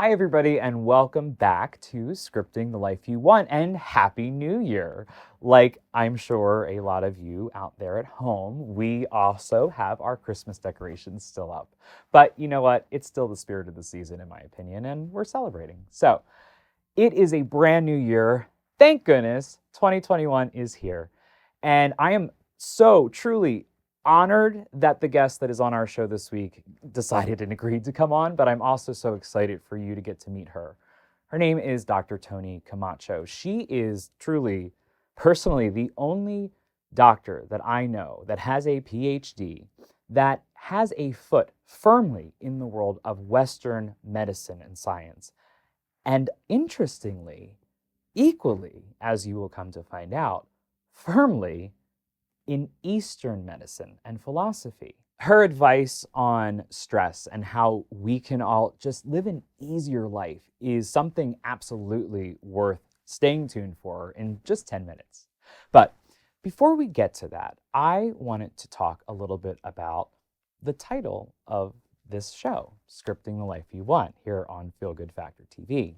Hi, everybody, and welcome back to Scripting the Life You Want, and Happy New Year. Like I'm sure a lot of you out there at home, we also have our Christmas decorations still up. But you know what? It's still the spirit of the season, in my opinion, and we're celebrating. So it is a brand new year. Thank goodness 2021 is here. And I am so truly honored that the guest that is on our show this week decided and agreed to come on, but I'm also so excited for you to get to meet her. Her name is Dr. Toni Camacho. She is truly, personally, the only doctor that I know that has a PhD that has a foot firmly in the world of Western medicine and science. And interestingly, equally, as you will come to find out, firmly in Eastern medicine and philosophy. Her advice on stress and how we can all just live an easier life is something absolutely worth staying tuned for in just 10 minutes. But before we get to that, I wanted to talk a little bit about the title of this show, Scripting the Life You Want, here on Feel Good Factor TV.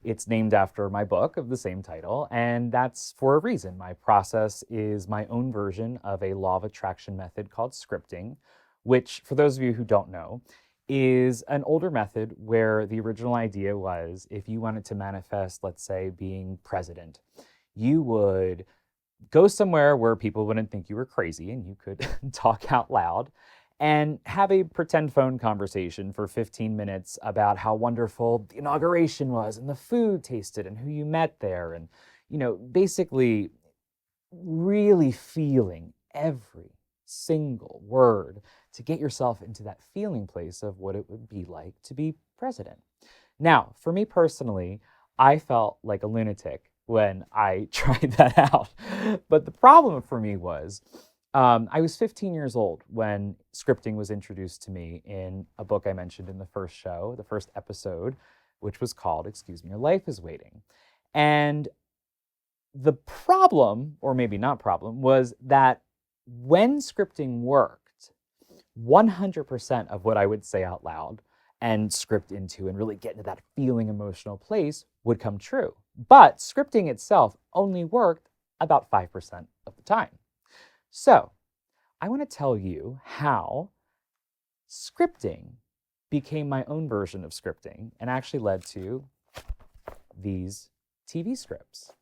It's named after my book of the same title, and that's for a reason. My process is my own version of a law of attraction method called scripting, which, for those of you who don't know, is an older method where the original idea was if you wanted to manifest, let's say, being president, you would go somewhere where people wouldn't think you were crazy and you could talk out loud and have a pretend phone conversation for 15 minutes about how wonderful the inauguration was and the food tasted and who you met there. And, basically really feeling every single word to get yourself into that feeling place of what it would be like to be president. Now, for me personally, I felt like a lunatic when I tried that out. But the problem for me was, I was 15 years old when scripting was introduced to me in a book I mentioned in the first show, the first episode, which was called, Excuse Me, Your Life is Waiting. And the problem, or maybe not problem, was that when scripting worked, 100% of what I would say out loud and script into and really get into that feeling emotional place would come true. But scripting itself only worked about 5% of the time. So, I want to tell you how scripting became my own version of scripting and actually led to these TV scripts.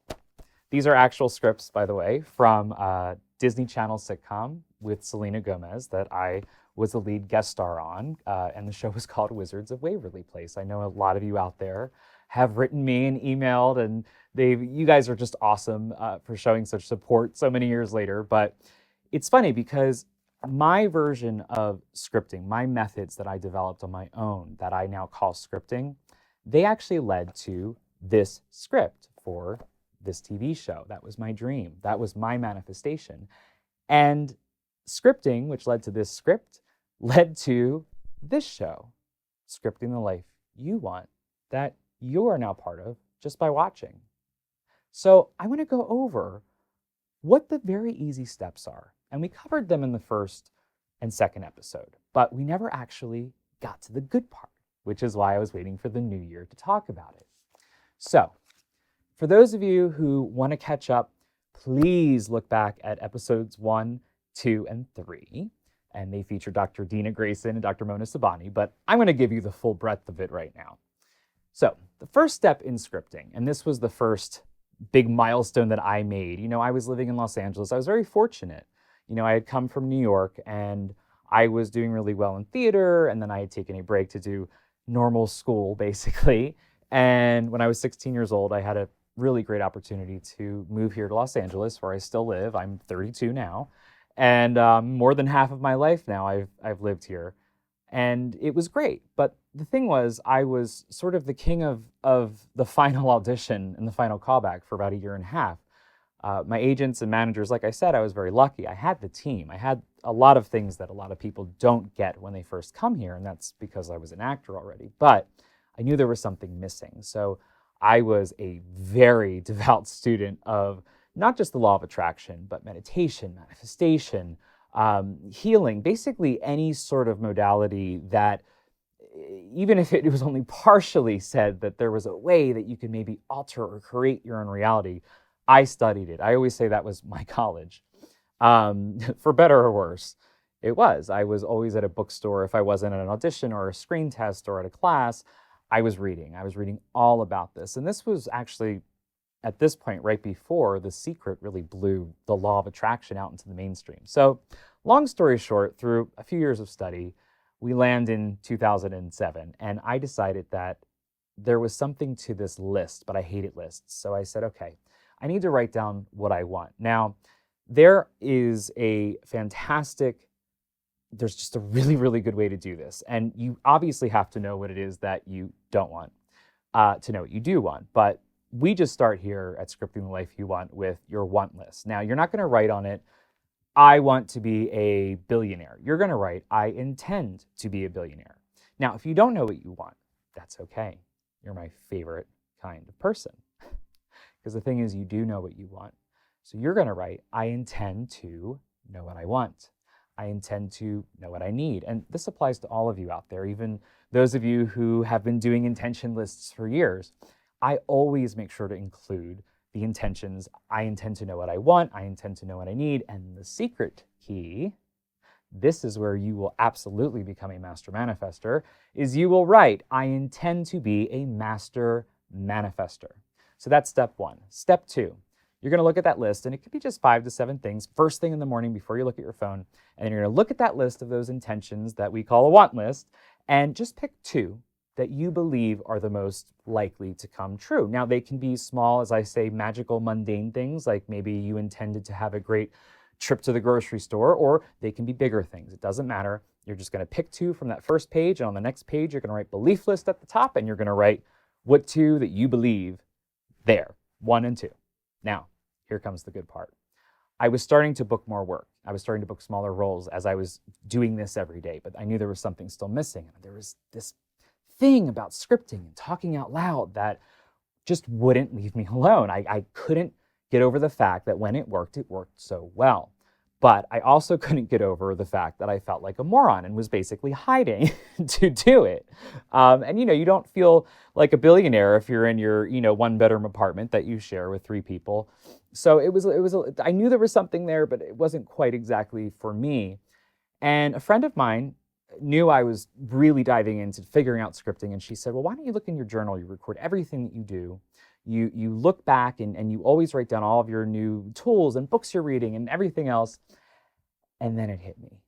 These are actual scripts, by the way, from a Disney Channel sitcom with Selena Gomez that I was the lead guest star on, and the show was called Wizards of Waverly Place. I know a lot of you out there have written me and emailed, and you guys are just awesome for showing such support so many years later. But it's funny because my version of scripting, my methods that I developed on my own that I now call scripting, they actually led to this script for this TV show. That was my dream. That was my manifestation. And scripting, which led to this script, led to this show, Scripting the Life You Want, that you are now part of just by watching. So I want to go over what the very easy steps are. And we covered them in the first and second episode, but we never actually got to the good part, which is why I was waiting for the new year to talk about it. So, for those of you who want to catch up, please look back at episodes 1, 2, and 3. And they feature Dr. Dina Grayson and Dr. Mona Sabani, but I'm going to give you the full breadth of it right now. So, the first step in scripting, and this was the first big milestone that I made. I was living in Los Angeles. I was very fortunate. I had come from New York and I was doing really well in theater, and then I had taken a break to do normal school, basically. And when I was 16 years old, I had a really great opportunity to move here to Los Angeles, where I still live. I'm 32 now, and more than half of my life now I've lived here. And it was great. But the thing was, I was sort of the king of the final audition and the final callback for about a year and a half. My agents and managers, like I said, I was very lucky. I had the team. I had a lot of things that a lot of people don't get when they first come here, and that's because I was an actor already. But I knew there was something missing. So I was a very devout student of not just the law of attraction, but meditation, manifestation, healing, basically any sort of modality that even if it was only partially said that there was a way that you could maybe alter or create your own reality, I studied it. I always say that was my college. For better or worse, it was. I was always at a bookstore. If I wasn't at an audition or a screen test or at a class, I was reading. I was reading all about this. And this was actually, at this point, right before The Secret really blew the law of attraction out into the mainstream. So long story short, through a few years of study, we land in 2007, and I decided that there was something to this list, but I hated lists. So I said, okay, I need to write down what I want. Now, there is a fantastic, there's just a really, really good way to do this. And you obviously have to know what it is that you don't want to know what you do want. But we just start here at Scripting the Life You Want with your want list. Now, you're not going to write on it, I want to be a billionaire. You're going to write, I intend to be a billionaire. Now, if you don't know what you want, that's okay. You're my favorite kind of person. Because the thing is, you do know what you want. So you're going to write, I intend to know what I want. I intend to know what I need. And this applies to all of you out there, even those of you who have been doing intention lists for years. I always make sure to include the intentions. I intend to know what I want. I intend to know what I need. And the secret key, this is where you will absolutely become a master manifester, is you will write, I intend to be a master manifester. So that's step one. Step two, you're going to look at that list, and it could be just 5 to 7 things first thing in the morning before you look at your phone. And you're going to look at that list of those intentions that we call a want list, and just pick 2 that you believe are the most likely to come true. Now, they can be small, as I say, magical, mundane things, like maybe you intended to have a great trip to the grocery store, or they can be bigger things. It doesn't matter. You're just going to pick 2 from that first page, and on the next page, you're going to write belief list at the top, and you're going to write what 2 that you believe there, 1 and 2. Now, here comes the good part. I was starting to book more work. I was starting to book smaller roles as I was doing this every day, but I knew there was something still missing. There was this thing about scripting and talking out loud that just wouldn't leave me alone. I couldn't get over the fact that when it worked so well. But I also couldn't get over the fact that I felt like a moron and was basically hiding to do it. And you don't feel like a billionaire if you're in your 1-bedroom apartment that you share with 3 people. So I knew there was something there, but it wasn't quite exactly for me. And a friend of mine knew I was really diving into figuring out scripting, and she said, well, why don't you look in your journal? You record everything that you do. You look back and you always write down all of your new tools and books you're reading and everything else. And then it hit me.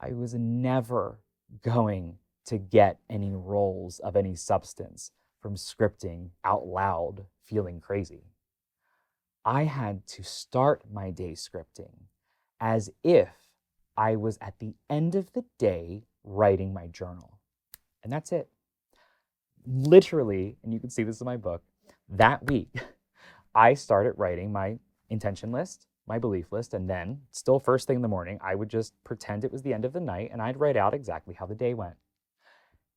I was never going to get any roles of any substance from scripting out loud, feeling crazy. I had to start my day scripting as if I was at the end of the day writing my journal. And that's it. Literally, and you can see this in my book, that week, I started writing my intention list, my belief list, and then, still first thing in the morning, I would just pretend it was the end of the night, and I'd write out exactly how the day went.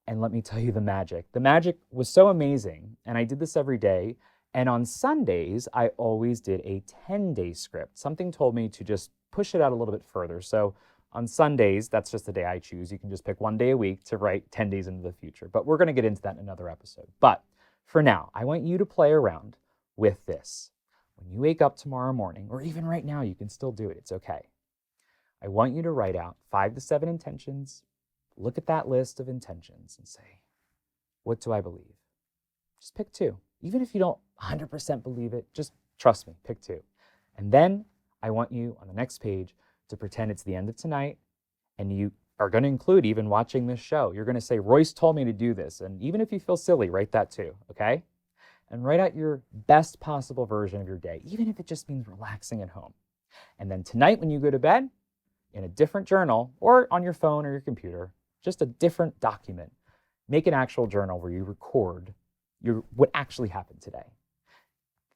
And let me tell you the magic. The magic was so amazing, and I did this every day, and on Sundays, I always did a 10-day script. Something told me to just push it out a little bit further. So on Sundays, that's just the day I choose. You can just pick 1 day a week to write 10 days into the future. But we're going to get into that in another episode. But for now, I want you to play around with this. When you wake up tomorrow morning, or even right now, you can still do it. It's okay. I want you to write out 5 to 7 intentions. Look at that list of intentions and say, what do I believe? Just pick 2. Even if you don't 100% believe it, just trust me, pick 2. And then I want you on the next page to pretend it's the end of tonight, and you are going to include even watching this show. You're going to say, Royce told me to do this. And even if you feel silly, write that too, okay? And write out your best possible version of your day, even if it just means relaxing at home. And then tonight when you go to bed, in a different journal, or on your phone or your computer, just a different document, make an actual journal where you record what actually happened today.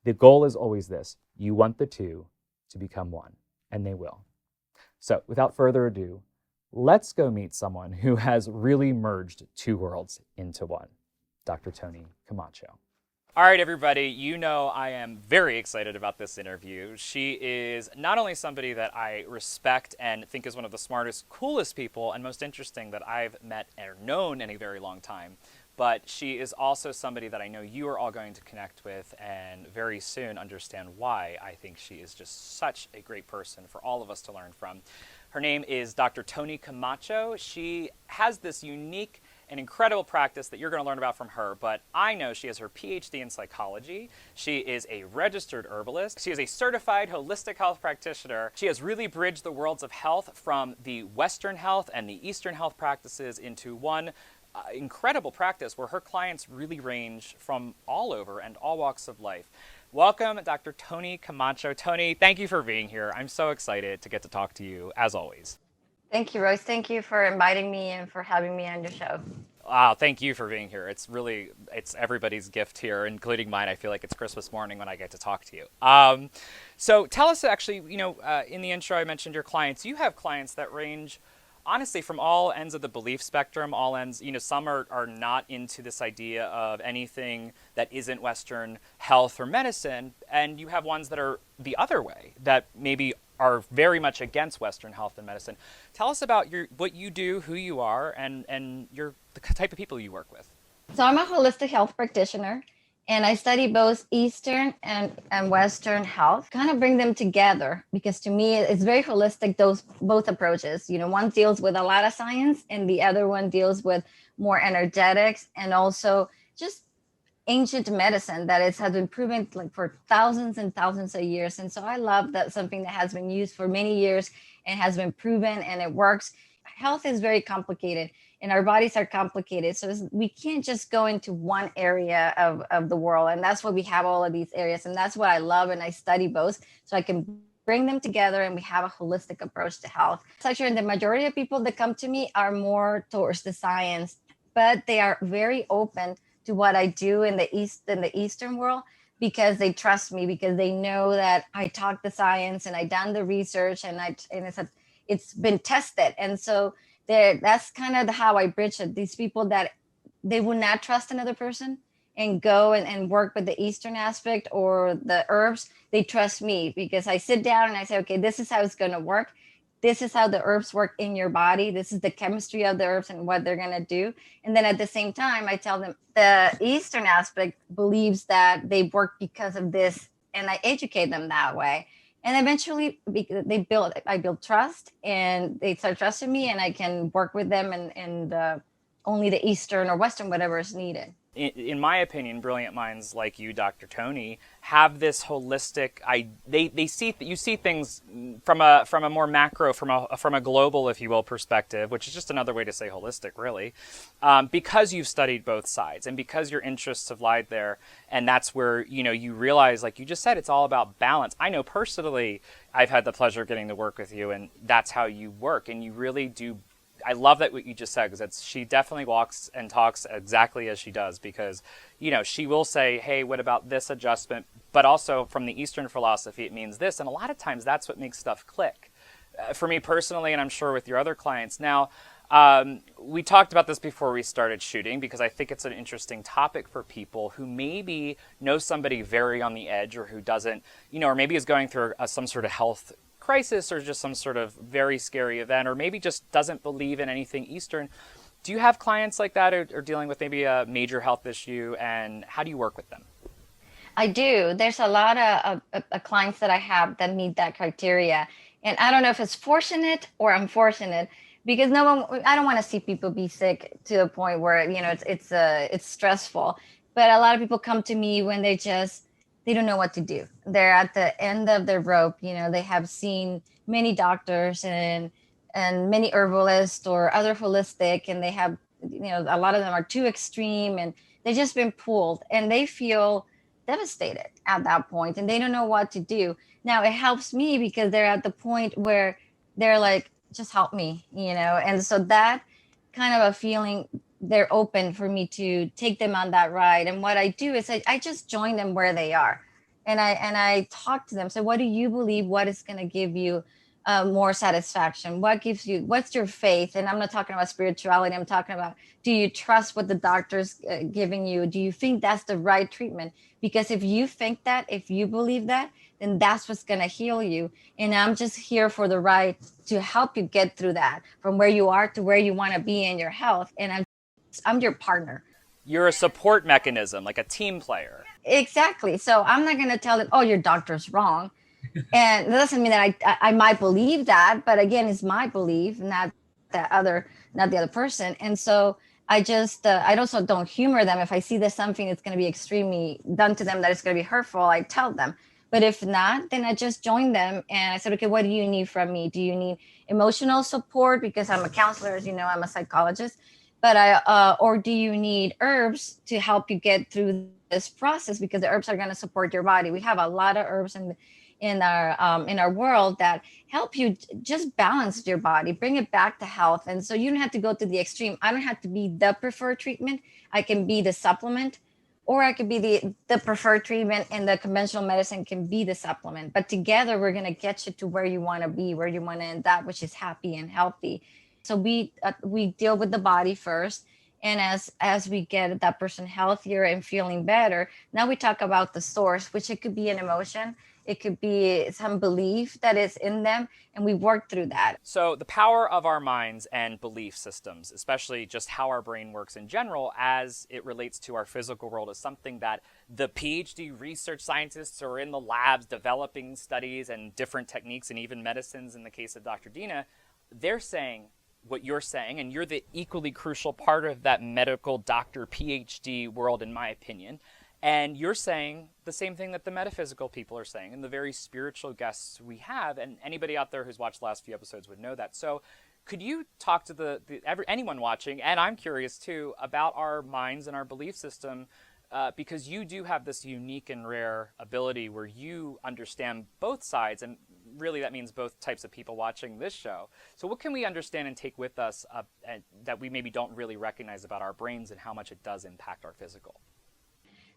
The goal is always this. You want the 2 to become 1, and they will. So without further ado, let's go meet someone who has really merged 2 worlds into one, Dr. Tony Camacho. All right, everybody, you know I am very excited about this interview. She is not only somebody that I respect and think is one of the smartest, coolest people and most interesting that I've met or known in a very long time, but she is also somebody that I know you are all going to connect with and very soon understand why I think she is just such a great person for all of us to learn from. Her name is Dr. Toni Camacho. She has this unique an incredible practice that you're going to learn about from her, but I know she has her PhD in psychology. She is a registered herbalist. She is a certified holistic health practitioner. She has really bridged the worlds of health from the Western health and the Eastern health practices into one incredible practice where her clients really range from all over and all walks of life. Welcome, Dr. Toni Camacho. Toni, thank you for being here. I'm so excited to get to talk to you, as always. Thank you, Rose. Thank you for inviting me and for having me on your show. Wow, thank you for being here. It's everybody's gift here, including mine. I feel like it's Christmas morning when I get to talk to you. So tell us actually, in the intro I mentioned your clients. You have clients that range, honestly, from all ends of the belief spectrum, all ends, some are not into this idea of anything that isn't Western health or medicine. And you have ones that are the other way, that maybe are very much against Western health and medicine. Tell us about what you do, who you are, and the type of people you work with. So I'm a holistic health practitioner and I study both Eastern and Western health, kind of bring them together because to me it's very holistic, those both approaches. One deals with a lot of science and the other one deals with more energetics and also just ancient medicine that has been proven like for thousands and thousands of years. And so I love that something that has been used for many years and has been proven and it works. Health is very complicated and our bodies are complicated. So we can't just go into one area of the world. And that's why we have all of these areas. And that's what I love. And I study both so I can bring them together and we have a holistic approach to health. So actually, the majority of people that come to me are more towards the science, but they are very open to what I do in the Eastern world because they trust me because they know that I talk the science and I done the research and it's been tested. And so that's kind of how I bridge it. These people that they would not trust another person and go and work with the Eastern aspect or the herbs, they trust me because I sit down and I say, okay, this is how it's going to work. This is how the herbs work in your body. This is the chemistry of the herbs and what they're going to do. And then at the same time, I tell them the Eastern aspect believes that they work because of this. And I educate them that way. And eventually I build trust and they start trusting me and I can work with them and only the Eastern or Western, whatever is needed. In my opinion, brilliant minds like you, Dr. Toni, have this holistic. They see you see things from a more macro, from a global, if you will, perspective, which is just another way to say holistic, really, because you've studied both sides and because your interests have lied there, and that's where you realize, like you just said, it's all about balance. I know personally, I've had the pleasure of getting to work with you, and that's how you work, and you really do. I love that what you just said because she definitely walks and talks exactly as she does because, she will say, hey, what about this adjustment? But also from the Eastern philosophy, it means this. And a lot of times that's what makes stuff click. For me personally, and I'm sure with your other clients. Now, we talked about this before we started shooting because I think it's an interesting topic for people who maybe know somebody very on the edge or who doesn't, or maybe is going through some sort of health crisis or just some sort of very scary event or maybe just doesn't believe in anything Eastern. Do you have clients like that or dealing with maybe a major health issue, and how do you work with them? I do. There's a lot of clients that I have that meet that criteria. And I don't know if it's fortunate or unfortunate because I don't want to see people be sick to a point where, it's stressful. But a lot of people come to me when they don't know what to do. They're at the end of their rope. They have seen many doctors and many herbalists or other holistic, and they have, a lot of them are too extreme and they've just been pulled and they feel devastated at that point and they don't know what to do. Now it helps me because they're at the point where they're like, just help me, and so that kind of a feeling, they're open for me to take them on that ride. And what I do is I just join them where they are and I talk to them. So what do you believe? What is going to give you more satisfaction? What gives you, what's your faith? And I'm not talking about spirituality. I'm talking about, do you trust what the doctor's giving you? Do you think that's the right treatment? Because if you think that, if you believe that, then that's what's going to heal you. And I'm just here for the right to help you get through that from where you are to where you want to be in your health. And I'm your partner. You're a support mechanism, like a team player. Exactly. So I'm not going to tell them, oh, your doctor's wrong. And that doesn't mean that I might believe that, but again, it's my belief, not the other person. And so I also don't humor them. If I see there's something that's going to be extremely done to them that is going to be hurtful, I tell them. But if not, then I just join them and I said, okay, what do you need from me? Do you need emotional support? Because I'm a counselor, as you know, I'm a psychologist. But or do you need herbs to help you get through this process? Because the herbs are going to support your body. We have a lot of herbs in our world that help you just balance your body, bring it back to health. And so you don't have to go to the extreme. I don't have to be the preferred treatment. I can be the supplement, or I could be the preferred treatment, and the conventional medicine can be the supplement. But together, we're going to get you to where you want to be, where you want to end up, which is happy and healthy. So we deal with the body first, and as we get that person healthier and feeling better, now we talk about the source, which it could be an emotion, it could be some belief that is in them, and we work through that. So the power of our minds and belief systems, especially just how our brain works in general as it relates to our physical world, is something that the PhD research scientists are in the labs developing studies and different techniques and even medicines. In the case of Dr. Dina, they're saying what you're saying, and you're the equally crucial part of that medical doctor PhD world, in my opinion. And you're saying the same thing that the metaphysical people are saying, and the very spiritual guests we have, and anybody out there who's watched the last few episodes would know that. So could you talk to anyone watching, and I'm curious too, about our minds and our belief system, because you do have this unique and rare ability where you understand both sides, and really that means both types of people watching this show. So what can we understand and take with us that we maybe don't really recognize about our brains and how much it does impact our physical?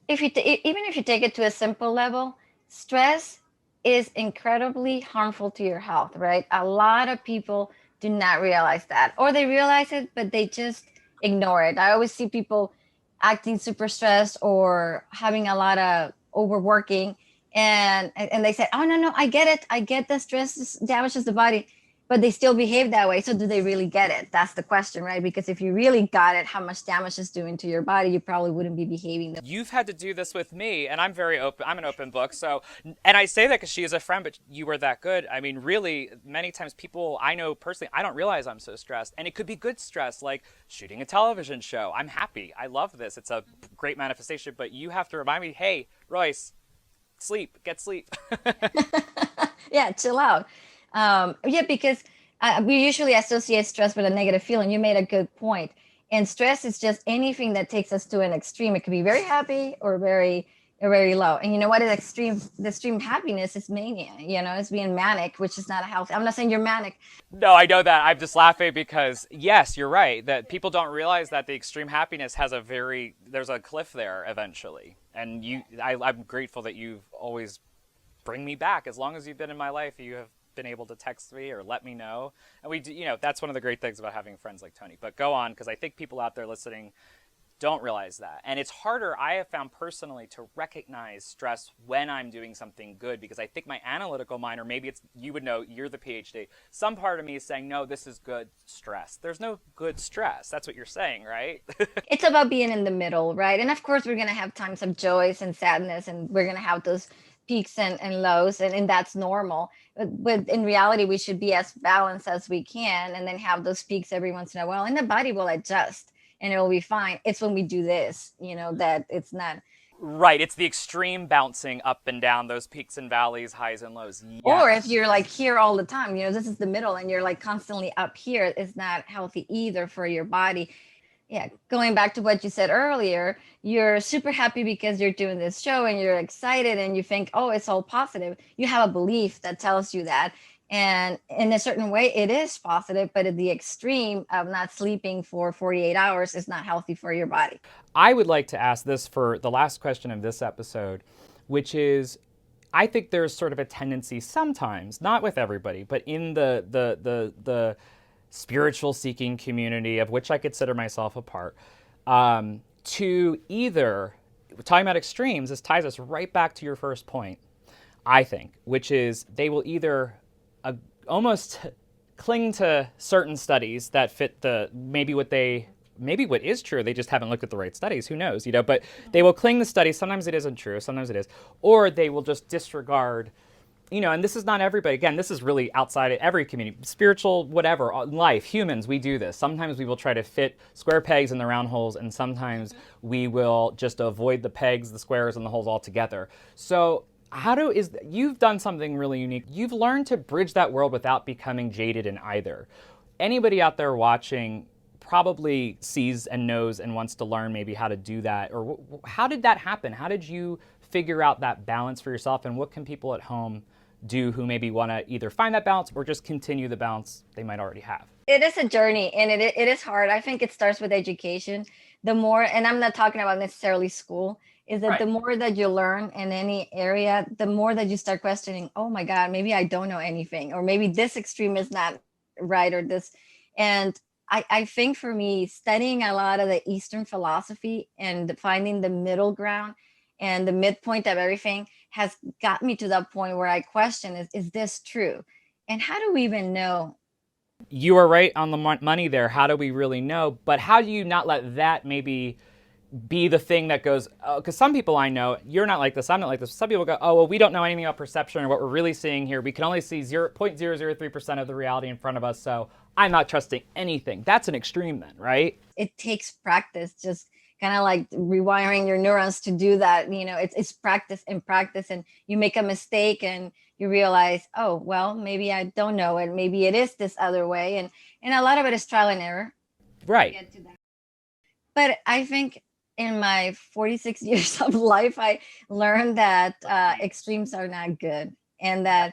Even if you take it to a simple level, stress is incredibly harmful to your health, right? A lot of people do not realize that, or they realize it, but they just ignore it. I always see people acting super stressed or having a lot of overworking, and they say, oh, no, I get it, I get that stress damages the body, but they still behave that way. So do they really get it? That's the question, right? Because if you really got it, how much damage is doing to your body, you probably wouldn't be behaving that way. You've had to do this with me, and I'm very open. I'm an open book. So, and I say that because she is a friend, but you were that good. I mean, really, many times people I know personally, I don't realize I'm so stressed, and it could be good stress, like shooting a television show. I'm happy. I love this. It's a great manifestation, but you have to remind me, hey, Royce, get sleep. Yeah, chill out. Yeah, because we usually associate stress with a negative feeling. You made a good point. And stress is just anything that takes us to an extreme. It could be very happy or very low. And you know what is extreme? The extreme happiness is mania. You know, it's being manic, which is not a healthy. I'm not saying you're manic. No, I know that. I'm just laughing because, yes, you're right, that people don't realize that the extreme happiness has there's a cliff there eventually. And I'm grateful that you've always bring me back. As long as you've been in my life, you have been able to text me or let me know. And we do, that's one of the great things about having friends like Tony. But go on, because I think people out there listening don't realize that. And it's harder, I have found personally, to recognize stress when I'm doing something good, because I think my analytical mind, or maybe it's, you would know, you're the PhD, some part of me is saying, no, this is good stress. There's no good stress. That's what you're saying, right? It's about being in the middle, right? And of course, we're going to have times of joys and sadness, and we're going to have those peaks and lows, and that's normal. But in reality, we should be as balanced as we can, and then have those peaks every once in a while, and the body will adjust and it will be fine. It's when we do this, that it's not. Right. It's the extreme bouncing up and down, those peaks and valleys, highs and lows. Yes. Or if you're like here all the time, this is the middle, and you're like constantly up here, it's not healthy either for your body. Yeah, going back to what you said earlier, you're super happy because you're doing this show and you're excited and you think, oh, it's all positive. You have a belief that tells you that. And in a certain way, it is positive, but at the extreme of not sleeping for 48 hours is not healthy for your body. I would like to ask this for the last question of this episode, which is, I think there's sort of a tendency sometimes, not with everybody, but in the spiritual seeking community, of which I consider myself a part, to either, talking about extremes, this ties us right back to your first point, I think, which is they will either almost cling to certain studies that fit maybe what is true, they just haven't looked at the right studies, who knows, but they will cling to studies, sometimes it isn't true, sometimes it is, or they will just disregard, and this is not everybody, again, this is really outside of every community, spiritual, whatever, life, humans, we do this. Sometimes we will try to fit square pegs in the round holes, and sometimes we will just avoid the pegs, the squares, and the holes altogether. So you've done something really unique. You've learned to bridge that world without becoming jaded in either. Anybody out there watching probably sees and knows and wants to learn maybe how to do that. Or how did that happen? How did you figure out that balance for yourself? And what can people at home do who maybe want to either find that balance or just continue the balance they might already have? It is a journey, and it is hard. I think it starts with education. The more, and I'm not talking about necessarily school, is that the more that you learn in any area, the more that you start questioning, oh my God, maybe I don't know anything, or maybe this extreme is not right, or this. And I think for me, studying a lot of the Eastern philosophy and finding the middle ground and the midpoint of everything has got me to that point where I question, is this true? And how do we even know? You are right on the money there. How do we really know? But how do you not let that maybe be the thing that goes, because some people I know, you're not like this, I'm not like this. Some people go, oh, well, we don't know anything about perception or what we're really seeing here. We can only see 0.003% of the reality in front of us. So I'm not trusting anything. That's an extreme then, right? It takes practice, just kind of like rewiring your neurons to do that. It's practice and practice, and you make a mistake and you realize, oh, well, maybe I don't know it. Maybe it is this other way. And a lot of it is trial and error. Right. To get to that. But I think in my 46 years of life, I learned that extremes are not good, and that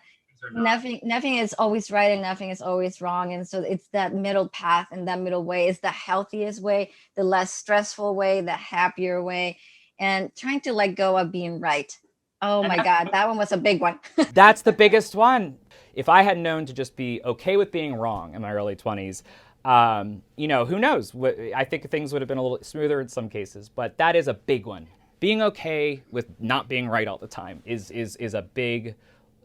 nothing is always right and nothing is always wrong. And so it's that middle path, and that middle way is the healthiest way, the less stressful way, the happier way, and trying to let go of being right. Oh my God, that one was a big one. That's the biggest one. If I had known to just be okay with being wrong in my early 20s, who knows? I think things would have been a little smoother in some cases, but that is a big one. Being okay with not being right all the time is a big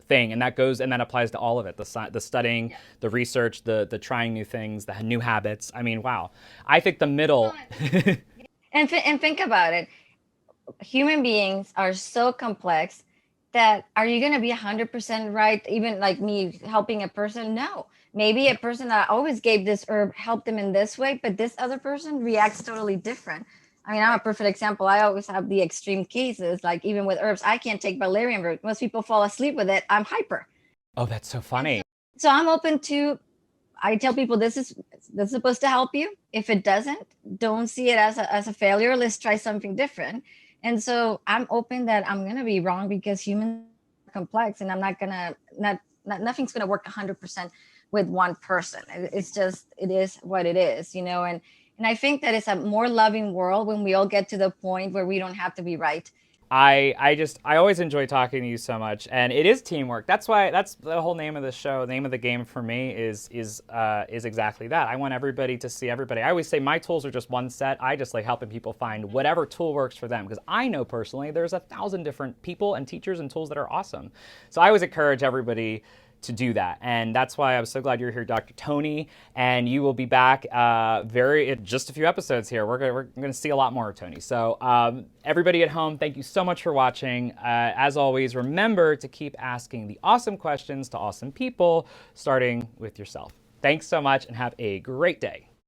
thing, and that applies to all of it: the studying, the research, the trying new things, the new habits. I mean, wow. I think the middle. and think about it. Human beings are so complex that are you going to be 100% right? Even like me helping a person? No. Maybe a person that always gave this herb helped them in this way, but this other person reacts totally different. I mean, I'm a perfect example. I always have the extreme cases, like even with herbs, I can't take valerian root. Most people fall asleep with it. I'm hyper. Oh, that's so funny. So I'm open to, I tell people this is supposed to help you. If it doesn't, don't see it as a failure. Let's try something different. And so I'm open that I'm going to be wrong, because humans are complex, and I'm not going to, nothing's going to work 100% with one person. It's just, it is what it is, and I think that it's a more loving world when we all get to the point where we don't have to be right. I always enjoy talking to you so much, and it is teamwork. That's the whole name of the show. The name of the game for me is exactly that. I want everybody to see everybody. I always say my tools are just one set. I just like helping people find whatever tool works for them, because I know personally there's 1,000 different people and teachers and tools that are awesome. So I always encourage everybody to do that. And that's why I'm so glad you're here, Dr. Tony, and you will be back in just a few episodes here. We're gonna see a lot more of Tony. So everybody at home, thank you so much for watching. As always, remember to keep asking the awesome questions to awesome people, starting with yourself. Thanks so much, and have a great day.